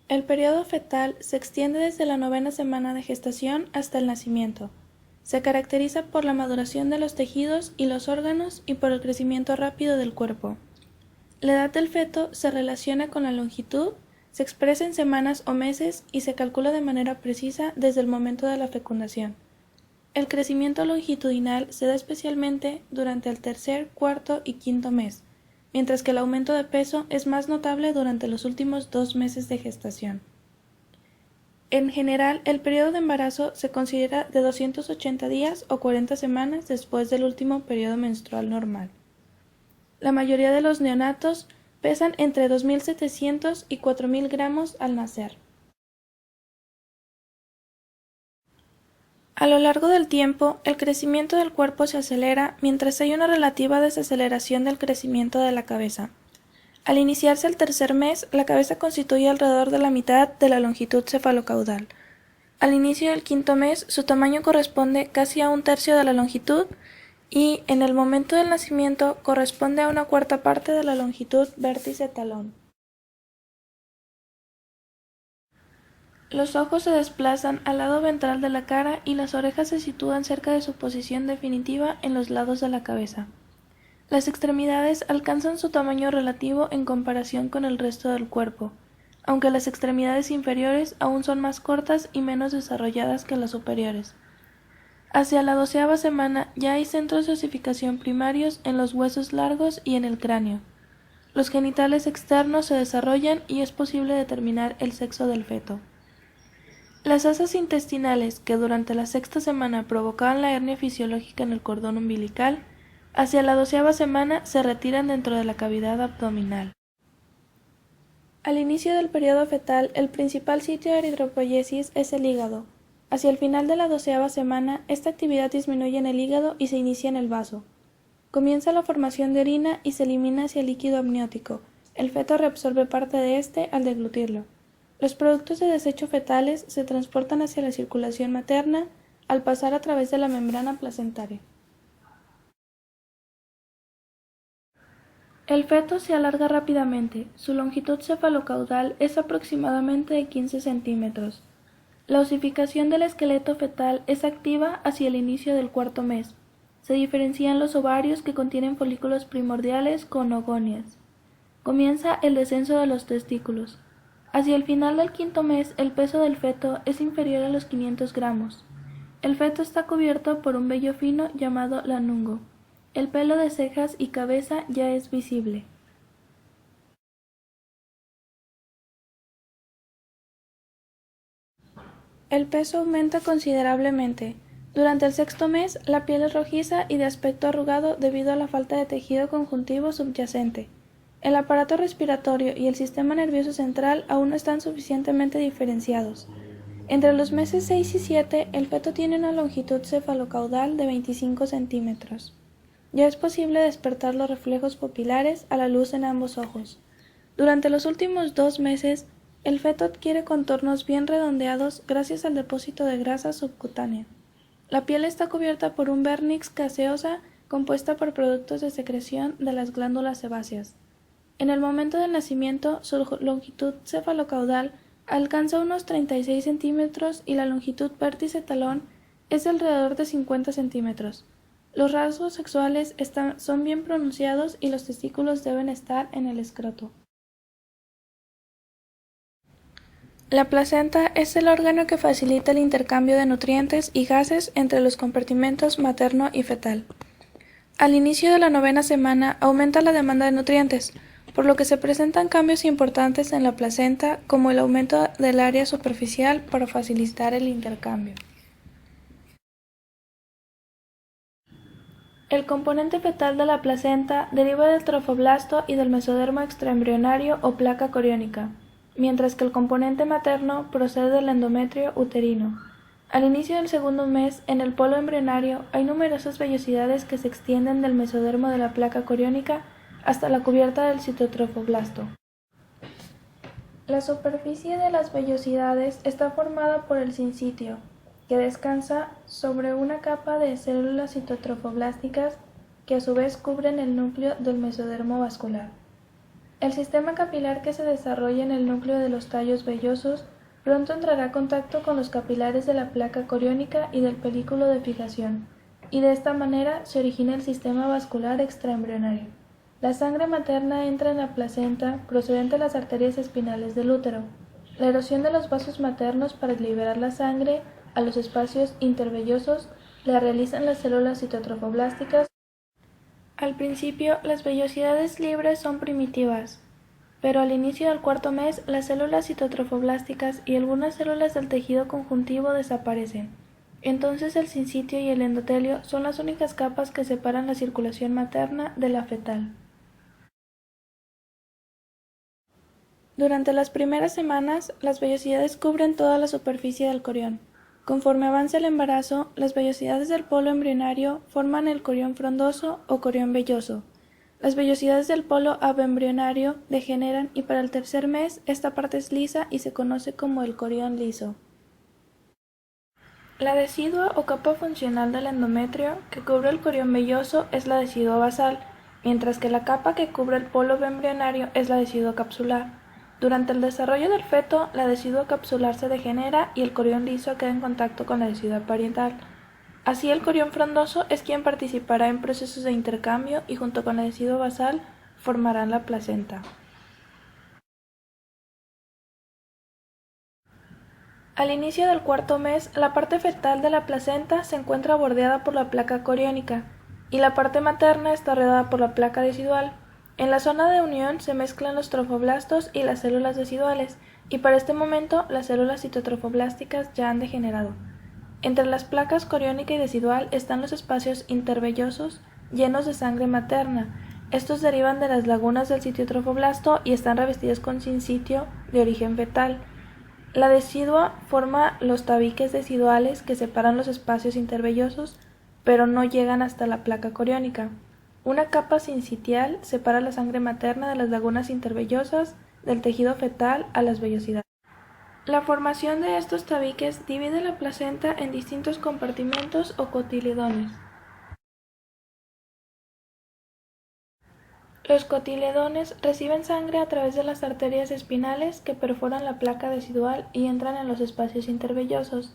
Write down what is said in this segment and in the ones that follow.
El periodo fetal se extiende desde la 9ª semana de gestación hasta el nacimiento. Se caracteriza por la maduración de los tejidos y los órganos y por el crecimiento rápido del cuerpo. La edad del feto se relaciona con la longitud, se expresa en semanas o meses y se calcula de manera precisa desde el momento de la fecundación. El crecimiento longitudinal se da especialmente durante el tercer, cuarto y quinto mes, mientras que el aumento de peso es más notable durante los últimos 2 meses de gestación. En general, el periodo de embarazo se considera de 280 días o 40 semanas después del último periodo menstrual normal. La mayoría de los neonatos pesan entre 2.700 y 4.000 gramos al nacer. A lo largo del tiempo, el crecimiento del cuerpo se acelera mientras hay una relativa desaceleración del crecimiento de la cabeza. Al iniciarse el tercer mes, la cabeza constituye alrededor de la mitad de la longitud cefalocaudal. Al inicio del quinto mes, su tamaño corresponde casi a 1/3 de la longitud y, en el momento del nacimiento, corresponde a 1/4 parte de la longitud vértice-talón. Los ojos se desplazan al lado ventral de la cara y las orejas se sitúan cerca de su posición definitiva en los lados de la cabeza. Las extremidades alcanzan su tamaño relativo en comparación con el resto del cuerpo, aunque las extremidades inferiores aún son más cortas y menos desarrolladas que las superiores. Hacia la 12ª semana ya hay centros de osificación primarios en los huesos largos y en el cráneo. Los genitales externos se desarrollan y es posible determinar el sexo del feto. Las asas intestinales, que durante la 6ª semana provocaban la hernia fisiológica en el cordón umbilical, hacia la 12ª semana se retiran dentro de la cavidad abdominal. Al inicio del periodo fetal, el principal sitio de eritropoyesis es el hígado. Hacia el final de la 12ª semana, esta actividad disminuye en el hígado y se inicia en el vaso. Comienza la formación de orina y se elimina hacia el líquido amniótico. El feto reabsorbe parte de este al deglutirlo. Los productos de desecho fetales se transportan hacia la circulación materna al pasar a través de la membrana placentaria. El feto se alarga rápidamente. Su longitud cefalocaudal es aproximadamente de 15 centímetros. La osificación del esqueleto fetal es activa hacia el inicio del 4º mes. Se diferencian los ovarios que contienen folículos primordiales con ogonias. Comienza el descenso de los testículos. Hacia el final del 5º mes, el peso del feto es inferior a los 500 gramos. El feto está cubierto por un vello fino llamado lanungo. El pelo de cejas y cabeza ya es visible. El peso aumenta considerablemente. Durante el 6º mes, la piel es rojiza y de aspecto arrugado debido a la falta de tejido conjuntivo subyacente. El aparato respiratorio y el sistema nervioso central aún no están suficientemente diferenciados. Entre los meses 6 y 7, el feto tiene una longitud cefalocaudal de 25 centímetros. Ya es posible despertar los reflejos pupilares a la luz en ambos ojos. Durante los últimos 2 meses, el feto adquiere contornos bien redondeados gracias al depósito de grasa subcutánea. La piel está cubierta por un vernix caseosa compuesta por productos de secreción de las glándulas sebáceas. En el momento del nacimiento, su longitud cefalocaudal alcanza unos 36 centímetros y la longitud vértice-talón es de alrededor de 50 centímetros. Los rasgos sexuales son bien pronunciados y los testículos deben estar en el escroto. La placenta es el órgano que facilita el intercambio de nutrientes y gases entre los compartimentos materno y fetal. Al inicio de la 9ª semana aumenta la demanda de nutrientes, por lo que se presentan cambios importantes en la placenta, como el aumento del área superficial para facilitar el intercambio. El componente fetal de la placenta deriva del trofoblasto y del mesodermo extraembrionario o placa coriónica, mientras que el componente materno procede del endometrio uterino. Al inicio del 2º mes, en el polo embrionario, hay numerosas vellosidades que se extienden del mesodermo de la placa coriónica hasta la cubierta del citotrofoblasto. La superficie de las vellosidades está formada por el sincitio, que descansa sobre una capa de células citotrofoblásticas que a su vez cubren el núcleo del mesodermo vascular. El sistema capilar que se desarrolla en el núcleo de los tallos vellosos pronto entrará en contacto con los capilares de la placa coriónica y del películo de fijación, y de esta manera se origina el sistema vascular extraembrionario. La sangre materna entra en la placenta procedente de las arterias espinales del útero. La erosión de los vasos maternos para liberar la sangre a los espacios intervellosos la realizan las células citotrofoblásticas. Al principio, las vellosidades libres son primitivas, pero al inicio del cuarto mes, las células citotrofoblásticas y algunas células del tejido conjuntivo desaparecen. Entonces el sincitio y el endotelio son las únicas capas que separan la circulación materna de la fetal. Durante las primeras semanas, las vellosidades cubren toda la superficie del corión. Conforme avanza el embarazo, las vellosidades del polo embrionario forman el corión frondoso o corión velloso. Las vellosidades del polo abembrionario degeneran y para el tercer mes esta parte es lisa y se conoce como el corión liso. La decidua o capa funcional del endometrio que cubre el corión velloso es la decidua basal, mientras que la capa que cubre el polo embrionario es la decidua capsular. Durante el desarrollo del feto, la decidua capsular se degenera y el corión liso queda en contacto con la decidua parietal. Así el corión frondoso es quien participará en procesos de intercambio y junto con la decidua basal formarán la placenta. Al inicio del cuarto mes, la parte fetal de la placenta se encuentra bordeada por la placa coriónica y la parte materna está rodeada por la placa decidual. En la zona de unión se mezclan los trofoblastos y las células deciduales, y para este momento las células citotrofoblásticas ya han degenerado. Entre las placas coriónica y decidual están los espacios intervellosos llenos de sangre materna. Estos derivan de las lagunas del citotrofoblasto y están revestidos con sincitio de origen fetal. La decidua forma los tabiques deciduales que separan los espacios intervellosos, pero no llegan hasta la placa coriónica. Una capa sincitial separa la sangre materna de las lagunas intervellosas del tejido fetal a las vellosidades. La formación de estos tabiques divide la placenta en distintos compartimentos o cotiledones. Los cotiledones reciben sangre a través de las arterias espinales que perforan la placa decidual y entran en los espacios intervellosos.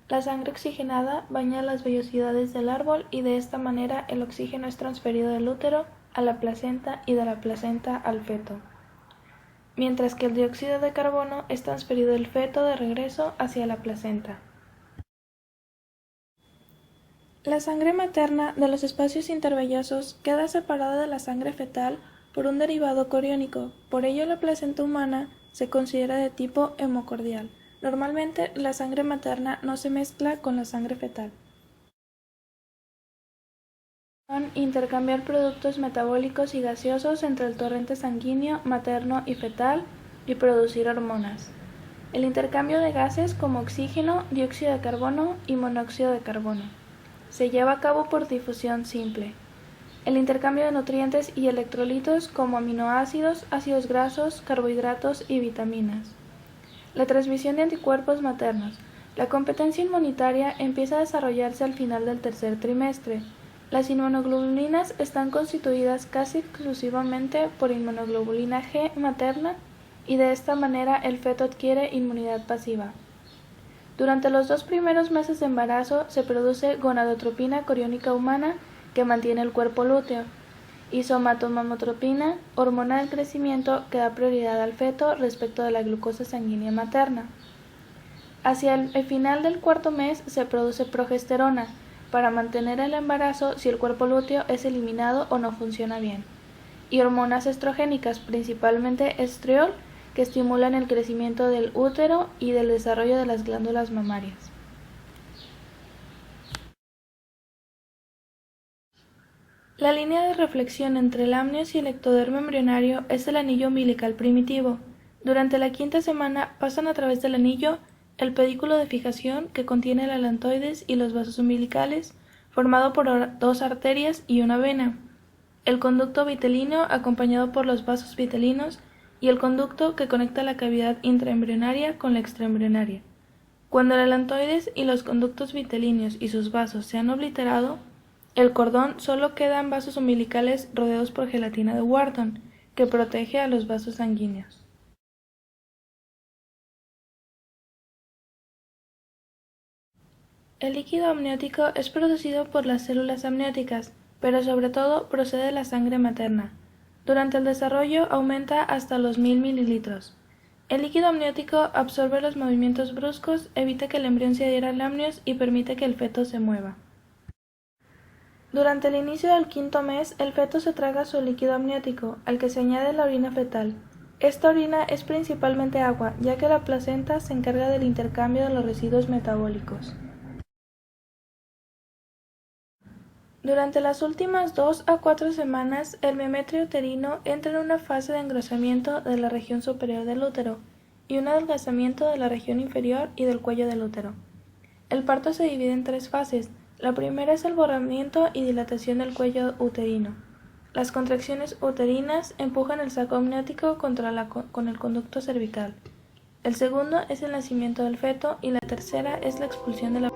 La sangre oxigenada baña las vellosidades del árbol y de esta manera el oxígeno es transferido del útero a la placenta y de la placenta al feto, mientras que el dióxido de carbono es transferido del feto de regreso hacia la placenta. La sangre materna de los espacios intervellosos queda separada de la sangre fetal por un derivado coriónico, por ello la placenta humana se considera de tipo hemocordial. Normalmente la sangre materna no se mezcla con la sangre fetal. Intercambiar productos metabólicos y gaseosos entre el torrente sanguíneo materno y fetal y producir hormonas. El intercambio de gases como oxígeno, dióxido de carbono y monóxido de carbono se lleva a cabo por difusión simple. El intercambio de nutrientes y electrolitos como aminoácidos, ácidos grasos, carbohidratos y vitaminas. La transmisión de anticuerpos maternos. La competencia inmunitaria empieza a desarrollarse al final del tercer trimestre. Las inmunoglobulinas están constituidas casi exclusivamente por inmunoglobulina G materna y de esta manera el feto adquiere inmunidad pasiva. Durante los 2 primeros meses de embarazo se produce gonadotropina coriónica humana que mantiene el cuerpo lúteo y somatomamotropina, hormona del crecimiento que da prioridad al feto respecto de la glucosa sanguínea materna. Hacia el final del cuarto mes se produce progesterona para mantener el embarazo si el cuerpo lúteo es eliminado o no funciona bien, y hormonas estrogénicas, principalmente estriol, que estimulan el crecimiento del útero y del desarrollo de las glándulas mamarias. La línea de reflexión entre el amnios y el ectodermo embrionario es el anillo umbilical primitivo. Durante la quinta semana pasan a través del anillo el pedículo de fijación que contiene el alantoides y los vasos umbilicales, formado por 2 arterias y una vena, el conducto vitelino acompañado por los vasos vitelinos y el conducto que conecta la cavidad intraembrionaria con la extraembrionaria. Cuando el alantoides y los conductos vitelinos y sus vasos se han obliterado, el cordón solo quedan vasos umbilicales rodeados por gelatina de Wharton, que protege a los vasos sanguíneos. El líquido amniótico es producido por las células amnióticas, pero sobre todo procede de la sangre materna. Durante el desarrollo aumenta hasta los 1000 mililitros. El líquido amniótico absorbe los movimientos bruscos, evita que el embrión se adhiera al amnios y permite que el feto se mueva. Durante el inicio del 5º mes, el feto se traga su líquido amniótico, al que se añade la orina fetal. Esta orina es principalmente agua, ya que la placenta se encarga del intercambio de los residuos metabólicos. Durante las últimas 2 a 4 semanas, el miometrio uterino entra en una fase de engrosamiento de la región superior del útero y un adelgazamiento de la región inferior y del cuello del útero. El parto se divide en 3 fases. La primera es el borramiento y dilatación del cuello uterino. Las contracciones uterinas empujan el saco amniótico con el conducto cervical. El segundo es el nacimiento del feto y la tercera es la expulsión de la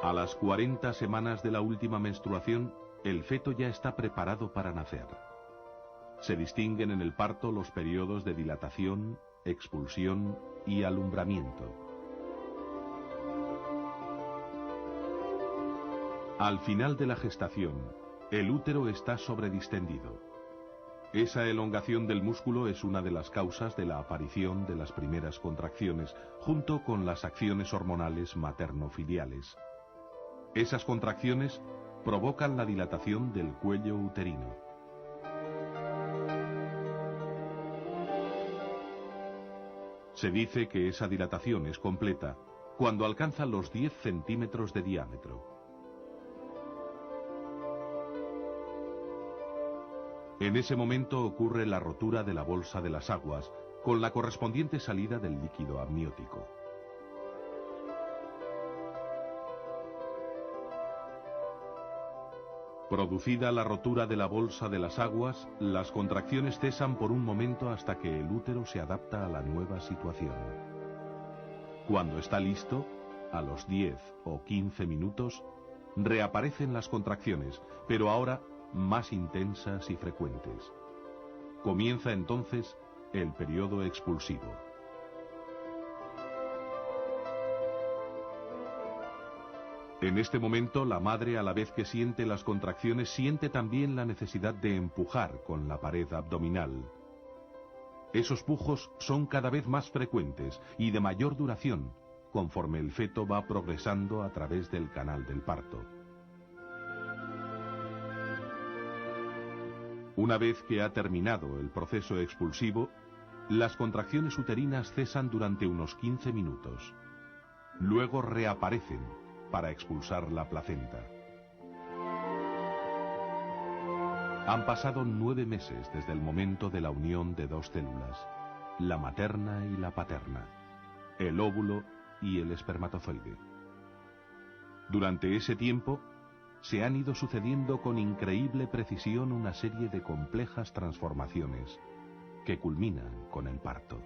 A las 40 semanas de la última menstruación, el feto ya está preparado para nacer. Se distinguen en el parto los periodos de dilatación, expulsión y alumbramiento. Al final de la gestación, el útero está sobredistendido. Esa elongación del músculo es una de las causas de la aparición de las primeras contracciones, junto con las acciones hormonales materno-filiales. Esas contracciones provocan la dilatación del cuello uterino. Se dice que esa dilatación es completa cuando alcanza los 10 centímetros de diámetro. En ese momento ocurre la rotura de la bolsa de las aguas, con la correspondiente salida del líquido amniótico. Producida la rotura de la bolsa de las aguas, las contracciones cesan por un momento hasta que el útero se adapta a la nueva situación. Cuando está listo, a los 10 o 15 minutos, reaparecen las contracciones, pero ahora más intensas y frecuentes. Comienza entonces el periodo expulsivo. En este momento, la madre, a la vez que siente las contracciones, siente también la necesidad de empujar con la pared abdominal. Esos pujos son cada vez más frecuentes y de mayor duración, conforme el feto va progresando a través del canal del parto. Una vez que ha terminado el proceso expulsivo, las contracciones uterinas cesan durante unos 15 minutos. Luego reaparecen para expulsar la placenta. Han pasado 9 meses desde el momento de la unión de dos células, la materna y la paterna, el óvulo y el espermatozoide. Durante ese tiempo, se han ido sucediendo con increíble precisión una serie de complejas transformaciones que culminan con el parto.